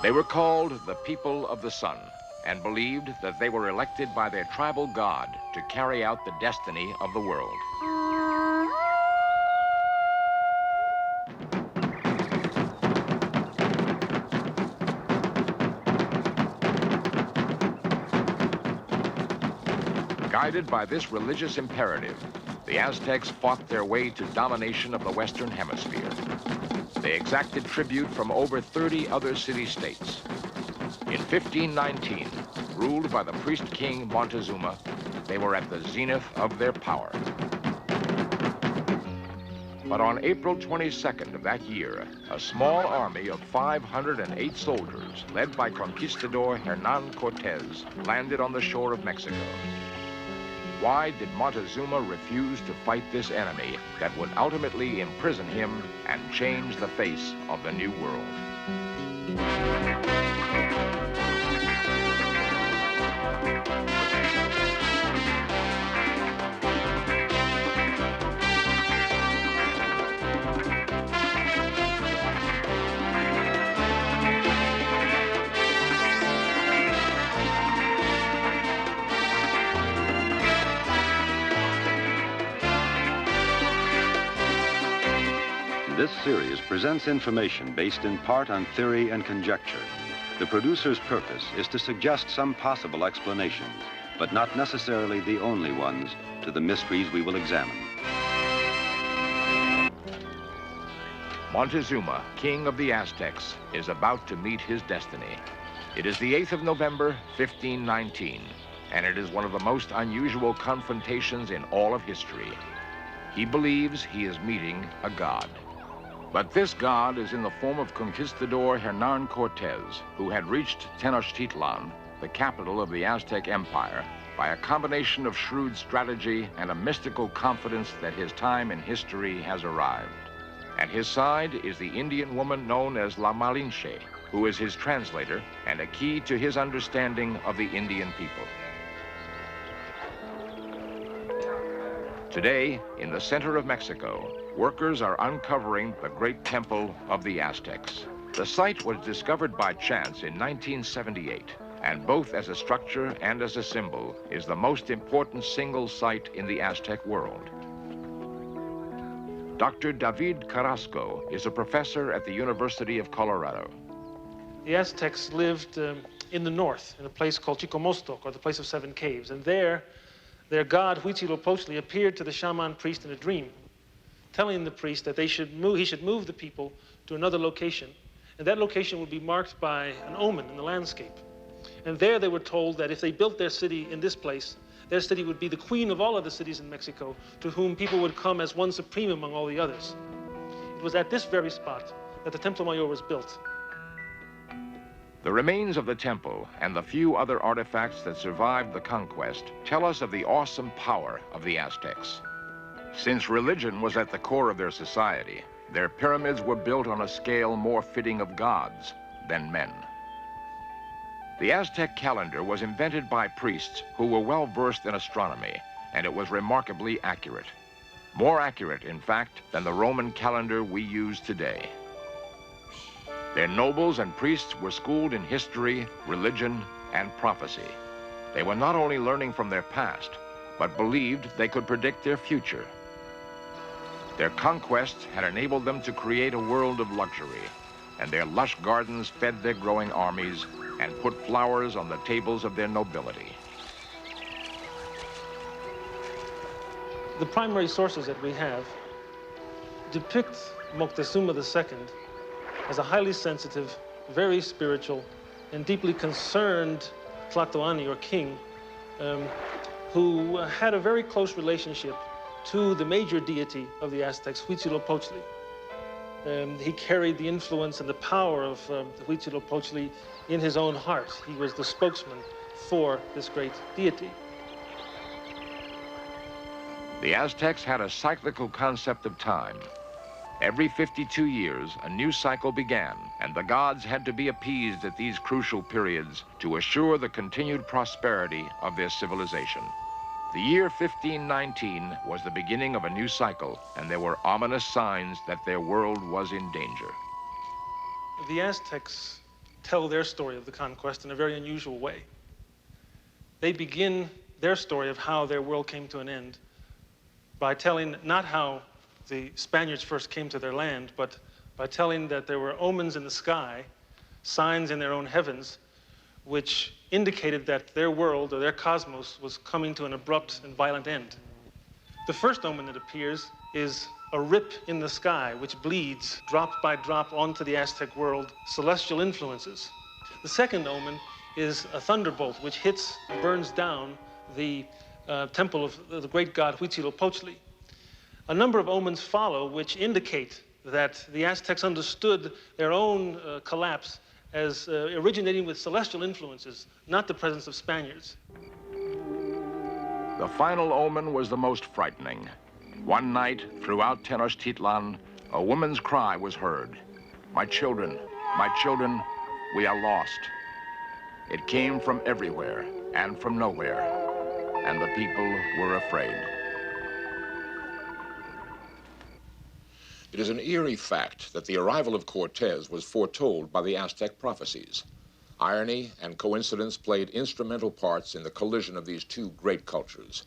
They were called the people of the sun and believed that they were elected by their tribal god to carry out the destiny of the world. Guided by this religious imperative, the Aztecs fought their way to domination of the Western Hemisphere. They exacted tribute from over 30 other city-states. In 1519, ruled by the priest-king Montezuma, they were at the zenith of their power. But on April 22nd of that year, a small army of 508 soldiers, led by Conquistador Hernan Cortez, landed on the shore of Mexico. Why did Montezuma refuse to fight this enemy that would ultimately imprison him and change the face of the New World? This series presents information based in part on theory and conjecture. The producer's purpose is to suggest some possible explanations, but not necessarily the only ones, to the mysteries we will examine. Montezuma, king of the Aztecs, is about to meet his destiny. It is the 8th of November, 1519, and it is one of the most unusual confrontations in all of history. He believes he is meeting a god. But this god is in the form of Conquistador Hernan Cortez, who had reached Tenochtitlan, the capital of the Aztec Empire, by a combination of shrewd strategy and a mystical confidence that his time in history has arrived. At his side is the Indian woman known as La Malinche, who is his translator and a key to his understanding of the Indian people. Today, in the center of Mexico, workers are uncovering the great temple of the Aztecs. The site was discovered by chance in 1978, and both as a structure and as a symbol is the most important single site in the Aztec world. Dr. David Carrasco is a professor at the University of Colorado. The Aztecs lived in the north, in a place called Chicomostoc, or the place of seven caves, and there, their god Huitzilopochtli appeared to the shaman priest in a dream, telling the priest that he should move the people to another location, and that location would be marked by an omen in the landscape. And there they were told that if they built their city in this place, their city would be the queen of all other cities in Mexico, to whom people would come as one supreme among all the others. It was at this very spot that the Templo Mayor was built. The remains of the temple and the few other artifacts that survived the conquest tell us of the awesome power of the Aztecs. Since religion was at the core of their society, their pyramids were built on a scale more fitting of gods than men. The Aztec calendar was invented by priests who were well versed in astronomy, and it was remarkably accurate. More accurate, in fact, than the Roman calendar we use today. Their nobles and priests were schooled in history, religion, and prophecy. They were not only learning from their past, but believed they could predict their future. Their conquests had enabled them to create a world of luxury, and their lush gardens fed their growing armies and put flowers on the tables of their nobility. The primary sources that we have depict Moctezuma II as a highly sensitive, very spiritual, and deeply concerned Tlatoani, or king, who had a very close relationship to the major deity of the Aztecs, Huitzilopochtli. He carried the influence and the power of Huitzilopochtli in his own heart. He was the spokesman for this great deity. The Aztecs had a cyclical concept of time. Every 52 years, a new cycle began, and the gods had to be appeased at these crucial periods to assure the continued prosperity of their civilization. The year 1519 was the beginning of a new cycle, and there were ominous signs that their world was in danger. The Aztecs tell their story of the conquest in a very unusual way. They begin their story of how their world came to an end by telling not how the Spaniards first came to their land, but by telling that there were omens in the sky, signs in their own heavens, which indicated that their world, or their cosmos, was coming to an abrupt and violent end. The first omen that appears is a rip in the sky, which bleeds drop by drop onto the Aztec world, celestial influences. The second omen is a thunderbolt, which hits, burns down the temple of the great god Huitzilopochtli. A number of omens follow, which indicate that the Aztecs understood their own collapse as originating with celestial influences, not the presence of Spaniards. The final omen was the most frightening. One night, throughout Tenochtitlan, a woman's cry was heard. My children, we are lost." It came from everywhere and from nowhere, and the people were afraid. It is an eerie fact that the arrival of Cortez was foretold by the Aztec prophecies. Irony and coincidence played instrumental parts in the collision of these two great cultures.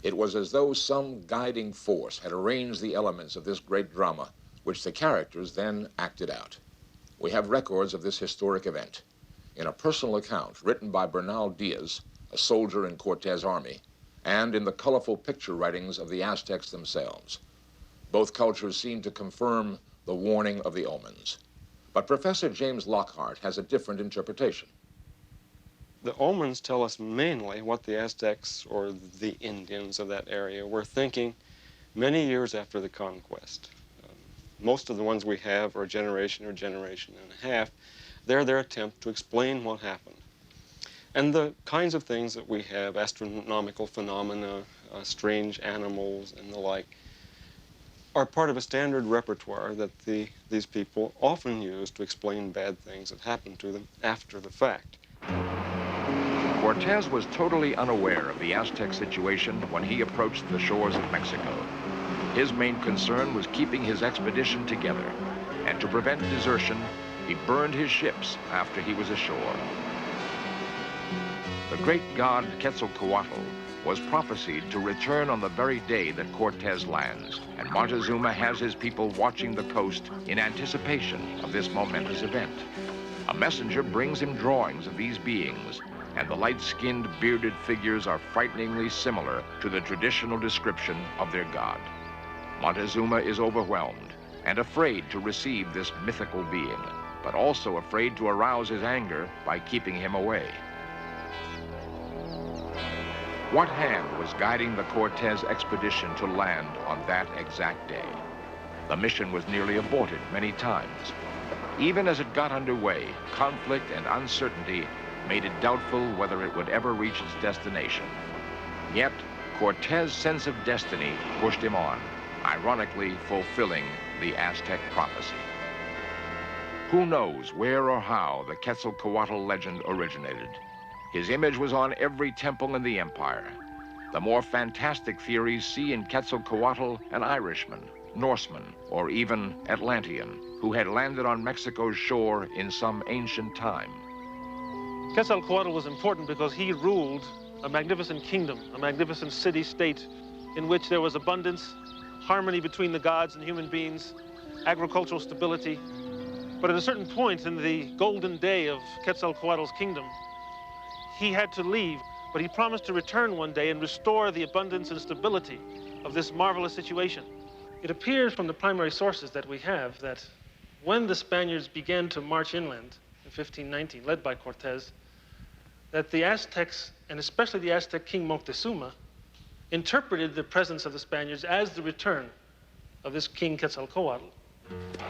It was as though some guiding force had arranged the elements of this great drama, which the characters then acted out. We have records of this historic event in a personal account written by Bernal Diaz, a soldier in Cortez' army, and in the colorful picture writings of the Aztecs themselves. Both cultures seem to confirm the warning of the omens. But Professor James Lockhart has a different interpretation. The omens tell us mainly what the Aztecs, or the Indians of that area, were thinking many years after the conquest. Most of the ones we have are a generation or generation and a half. They're their attempt to explain what happened. And the kinds of things that we have, astronomical phenomena, strange animals, and the like, are part of a standard repertoire that these people often use to explain bad things that happened to them after the fact. Cortez was totally unaware of the Aztec situation when he approached the shores of Mexico. His main concern was keeping his expedition together, and to prevent desertion, he burned his ships after he was ashore. The great god Quetzalcoatl was prophesied to return on the very day that Cortez lands, and Montezuma has his people watching the coast in anticipation of this momentous event. A messenger brings him drawings of these beings, and the light-skinned, bearded figures are frighteningly similar to the traditional description of their god. Montezuma is overwhelmed and afraid to receive this mythical being, but also afraid to arouse his anger by keeping him away. What hand was guiding the Cortez expedition to land on that exact day? The mission was nearly aborted many times. Even as it got underway, conflict and uncertainty made it doubtful whether it would ever reach its destination. Yet, Cortez's sense of destiny pushed him on, ironically fulfilling the Aztec prophecy. Who knows where or how the Quetzalcoatl legend originated? His image was on every temple in the empire. The more fantastic theories see in Quetzalcoatl an Irishman, Norseman, or even Atlantean, who had landed on Mexico's shore in some ancient time. Quetzalcoatl was important because he ruled a magnificent kingdom, a magnificent city-state in which there was abundance, harmony between the gods and human beings, agricultural stability. But at a certain point in the golden day of Quetzalcoatl's kingdom, he had to leave, but he promised to return one day and restore the abundance and stability of this marvelous situation. It appears from the primary sources that we have that when the Spaniards began to march inland in 1519, led by Cortez, that the Aztecs, and especially the Aztec king Moctezuma, interpreted the presence of the Spaniards as the return of this king Quetzalcoatl.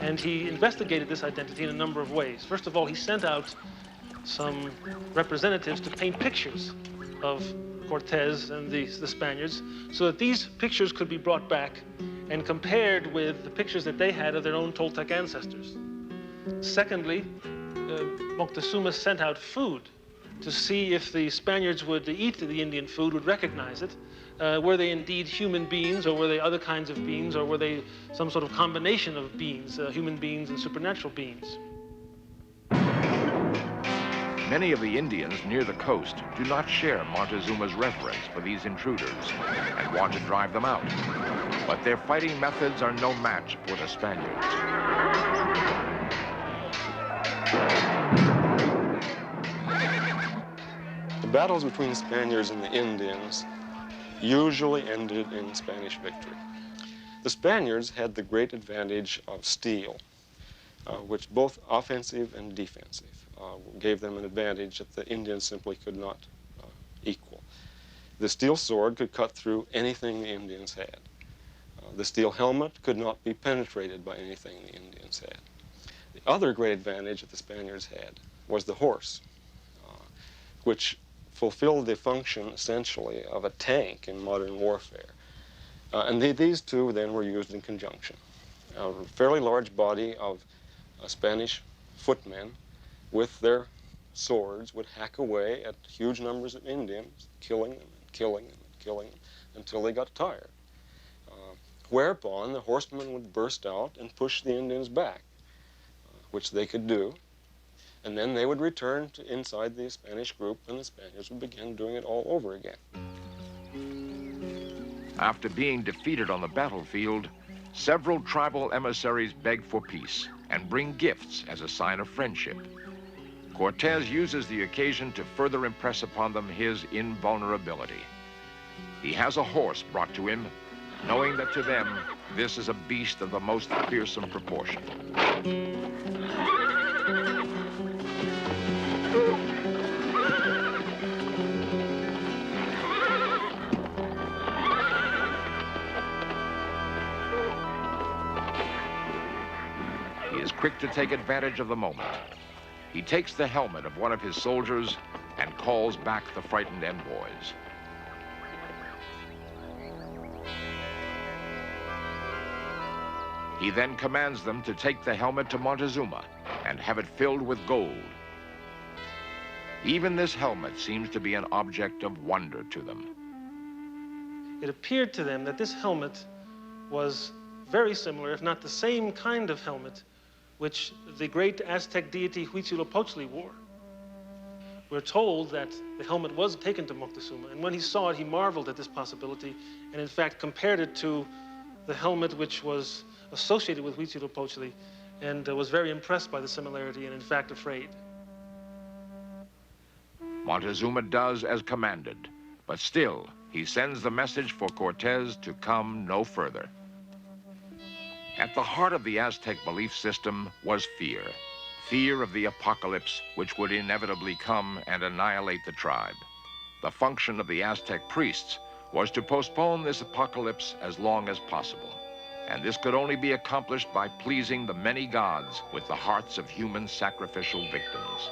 And he investigated this identity in a number of ways. First of all, he sent out some representatives to paint pictures of Cortez and the Spaniards so that these pictures could be brought back and compared with the pictures that they had of their own Toltec ancestors. Secondly, Moctezuma sent out food to see if the Spaniards would eat the Indian food, would recognize it. Were they indeed human beings, or were they other kinds of beings, or were they some sort of combination of beings, human beings and supernatural beings? Many of the Indians near the coast do not share Montezuma's reverence for these intruders and want to drive them out. But their fighting methods are no match for the Spaniards. The battles between the Spaniards and the Indians usually ended in Spanish victory. The Spaniards had the great advantage of steel, which both offensive and defensive gave them an advantage that the Indians simply could not equal. The steel sword could cut through anything the Indians had. The steel helmet could not be penetrated by anything the Indians had. The other great advantage that the Spaniards had was the horse, which fulfilled the function, essentially, of a tank in modern warfare. And these two then were used in conjunction. A fairly large body of Spanish footmen with their swords would hack away at huge numbers of Indians, killing them and killing them and killing them until they got tired. Whereupon the horsemen would burst out and push the Indians back, which they could do. And then they would return to inside the Spanish group, and the Spaniards would begin doing it all over again. After being defeated on the battlefield, several tribal emissaries beg for peace and bring gifts as a sign of friendship. Cortez uses the occasion to further impress upon them his invulnerability. He has a horse brought to him, knowing that to them, this is a beast of the most fearsome proportion. He is quick to take advantage of the moment. He takes the helmet of one of his soldiers and calls back the frightened envoys. He then commands them to take the helmet to Montezuma and have it filled with gold. Even this helmet seems to be an object of wonder to them. It appeared to them that this helmet was very similar, if not the same kind of helmet, which the great Aztec deity Huitzilopochtli wore. We're told that the helmet was taken to Moctezuma, and when he saw it, he marveled at this possibility, and in fact compared it to the helmet which was associated with Huitzilopochtli, and was very impressed by the similarity and in fact afraid. Montezuma does as commanded, but still he sends the message for Cortez to come no further. At the heart of the Aztec belief system was fear. Fear of the apocalypse, which would inevitably come and annihilate the tribe. The function of the Aztec priests was to postpone this apocalypse as long as possible. And this could only be accomplished by pleasing the many gods with the hearts of human sacrificial victims.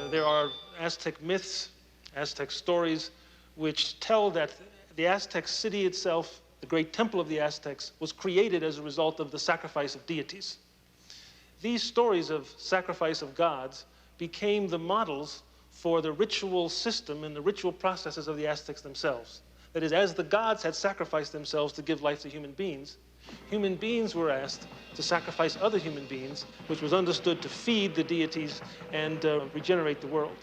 There are Aztec myths, Aztec stories, which tell that the Aztec city itself, the great temple of the Aztecs, was created as a result of the sacrifice of deities. These stories of sacrifice of gods became the models for the ritual system and the ritual processes of the Aztecs themselves. That is, as the gods had sacrificed themselves to give life to human beings were asked to sacrifice other human beings, which was understood to feed the deities and regenerate the world.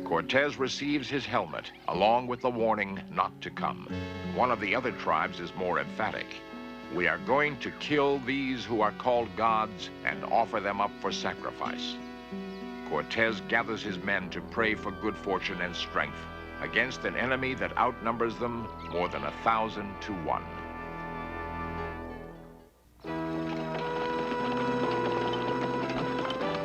Cortez receives his helmet, along with the warning not to come. One of the other tribes is more emphatic. We are going to kill these who are called gods and offer them up for sacrifice. Cortez gathers his men to pray for good fortune and strength against an enemy that outnumbers them more than 1,000 to 1.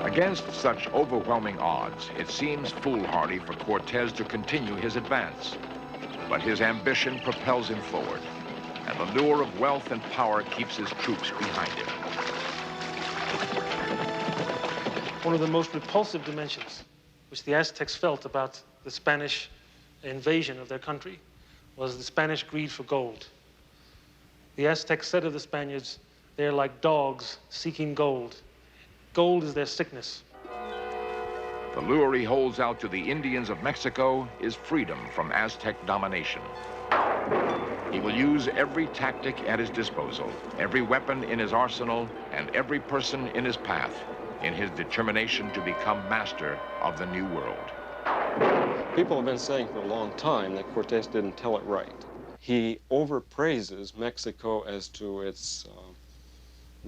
Against such overwhelming odds, it seems foolhardy for Cortez to continue his advance. But his ambition propels him forward, and the lure of wealth and power keeps his troops behind him. One of the most repulsive dimensions which the Aztecs felt about the Spanish invasion of their country was the Spanish greed for gold. The Aztecs said of the Spaniards, they're like dogs seeking gold. Gold is their sickness. The lure he holds out to the Indians of Mexico is freedom from Aztec domination. He will use every tactic at his disposal, every weapon in his arsenal, and every person in his path in his determination to become master of the New World. People have been saying for a long time that Cortes didn't tell it right. He overpraises Mexico as to its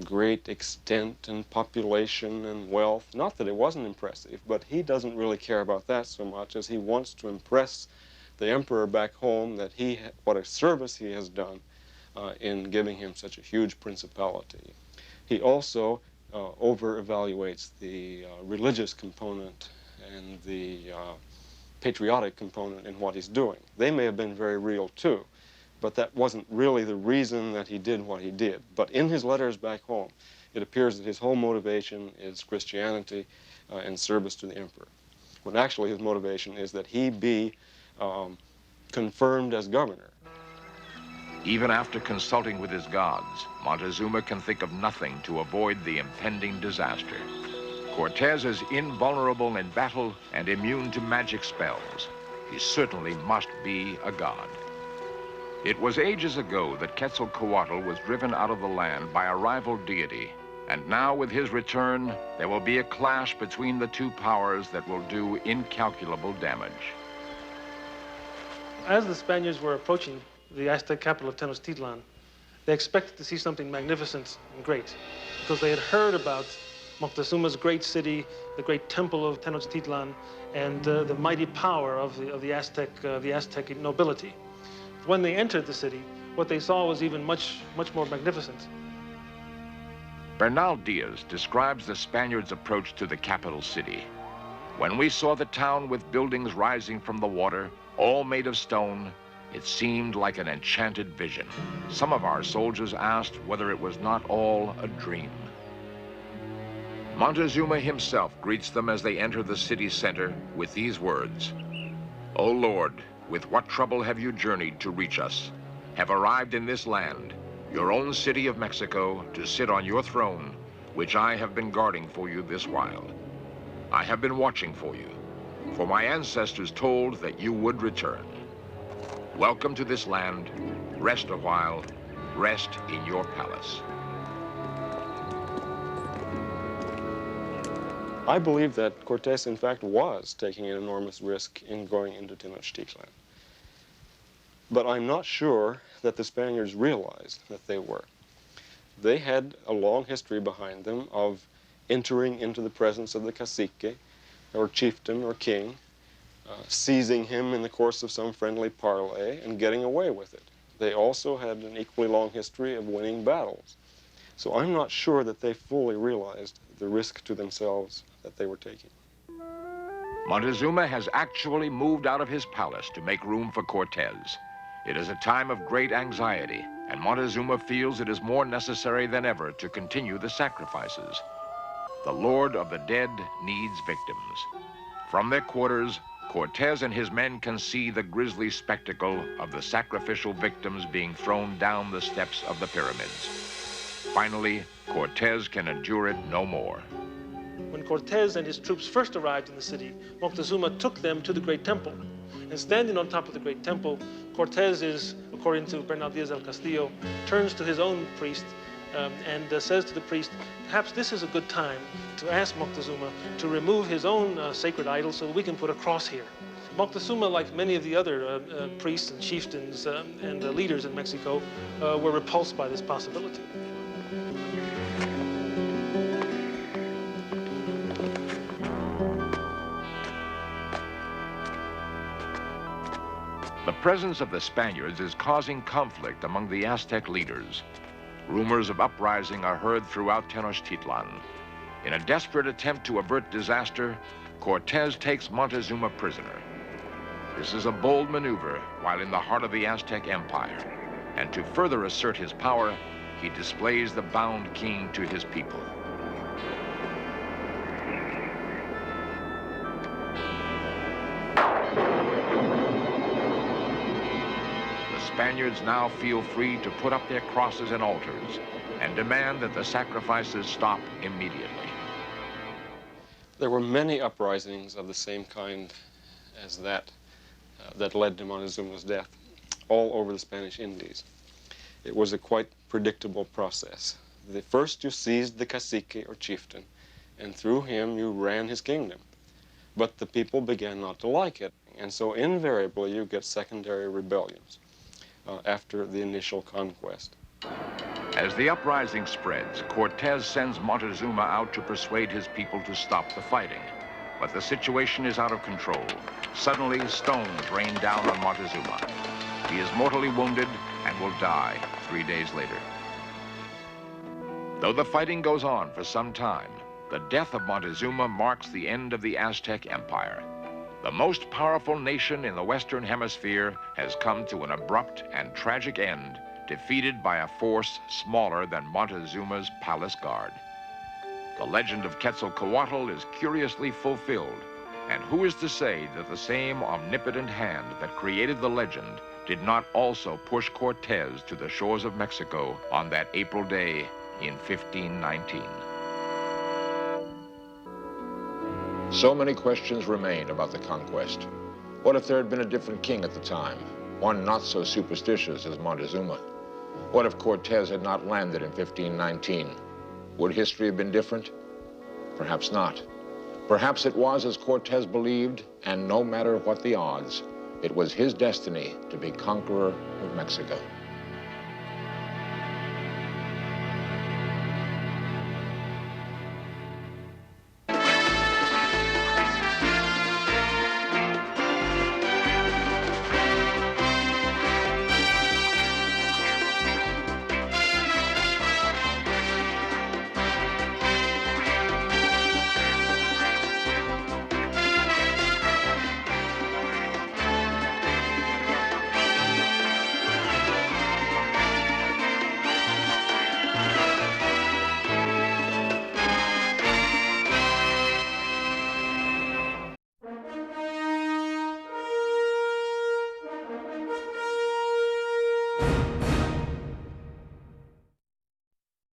great extent and population and wealth. Not that it wasn't impressive, but he doesn't really care about that so much as he wants to impress the emperor back home that what a service he has done in giving him such a huge principality. He also over-evaluates the religious component and the patriotic component in what he's doing. They may have been very real too, but that wasn't really the reason that he did what he did. But in his letters back home, it appears that his whole motivation is Christianity and service to the emperor, when actually his motivation is that he be confirmed as governor. Even after consulting with his gods, Montezuma can think of nothing to avoid the impending disaster. Cortes is invulnerable in battle and immune to magic spells. He certainly must be a god. It was ages ago that Quetzalcoatl was driven out of the land by a rival deity, and now with his return, there will be a clash between the two powers that will do incalculable damage. As the Spaniards were approaching the Aztec capital of Tenochtitlan, they expected to see something magnificent and great, because they had heard about Moctezuma's great city, the great temple of Tenochtitlan, and the mighty power of the Aztec nobility. When they entered the city, what they saw was even much more magnificent. Bernal Diaz describes the Spaniards' approach to the capital city. When we saw the town with buildings rising from the water, all made of stone, it seemed like an enchanted vision. Some of our soldiers asked whether it was not all a dream. Montezuma himself greets them as they enter the city center with these words: "O Lord, with what trouble have you journeyed to reach us? Have arrived in this land, your own city of Mexico, to sit on your throne, which I have been guarding for you this while. I have been watching for you, for my ancestors told that you would return. Welcome to this land. Rest a while. Rest in your palace." I believe that Cortes, in fact, was taking an enormous risk in going into Tenochtitlan. But I'm not sure that the Spaniards realized that they were. They had a long history behind them of entering into the presence of the cacique, or chieftain, or king, seizing him in the course of some friendly parley and getting away with it. They also had an equally long history of winning battles. So I'm not sure that they fully realized the risk to themselves that they were taking. Montezuma has actually moved out of his palace to make room for Cortes. It is a time of great anxiety, and Montezuma feels it is more necessary than ever to continue the sacrifices. The Lord of the Dead needs victims. From their quarters, Cortes and his men can see the grisly spectacle of the sacrificial victims being thrown down the steps of the pyramids. Finally, Cortes can endure it no more. When Cortes and his troops first arrived in the city, Moctezuma took them to the great temple. And standing on top of the great temple, Cortes is, according to Bernal Diaz del Castillo, turns to his own priest and says to the priest, perhaps this is a good time to ask Moctezuma to remove his own sacred idol so that we can put a cross here. Moctezuma, like many of the other priests and chieftains and leaders in Mexico, were repulsed by this possibility. The presence of the Spaniards is causing conflict among the Aztec leaders. Rumors of uprising are heard throughout Tenochtitlan. In a desperate attempt to avert disaster, Cortes takes Montezuma prisoner. This is a bold maneuver while in the heart of the Aztec Empire. And to further assert his power, he displays the bound king to his people. Spaniards now feel free to put up their crosses and altars and demand that the sacrifices stop immediately. There were many uprisings of the same kind as that that led to Montezuma's death all over the Spanish Indies. It was a quite predictable process. First you seized the cacique or chieftain, and through him you ran his kingdom. But the people began not to like it, and so invariably you get secondary rebellions after the initial conquest. As the uprising spreads, Cortez sends Montezuma out to persuade his people to stop the fighting. But the situation is out of control. Suddenly, stones rain down on Montezuma. He is mortally wounded and will die 3 days later. Though the fighting goes on for some time, the death of Montezuma marks the end of the Aztec Empire. The most powerful nation in the Western Hemisphere has come to an abrupt and tragic end, defeated by a force smaller than Montezuma's palace guard. The legend of Quetzalcoatl is curiously fulfilled, and who is to say that the same omnipotent hand that created the legend did not also push Cortez to the shores of Mexico on that April day in 1519? So many questions remain about the conquest. What if there had been a different king at the time, one not so superstitious as Montezuma? What if Cortez had not landed in 1519? Would history have been different? Perhaps not. Perhaps it was as Cortez believed, and no matter what the odds, it was his destiny to be conqueror of Mexico.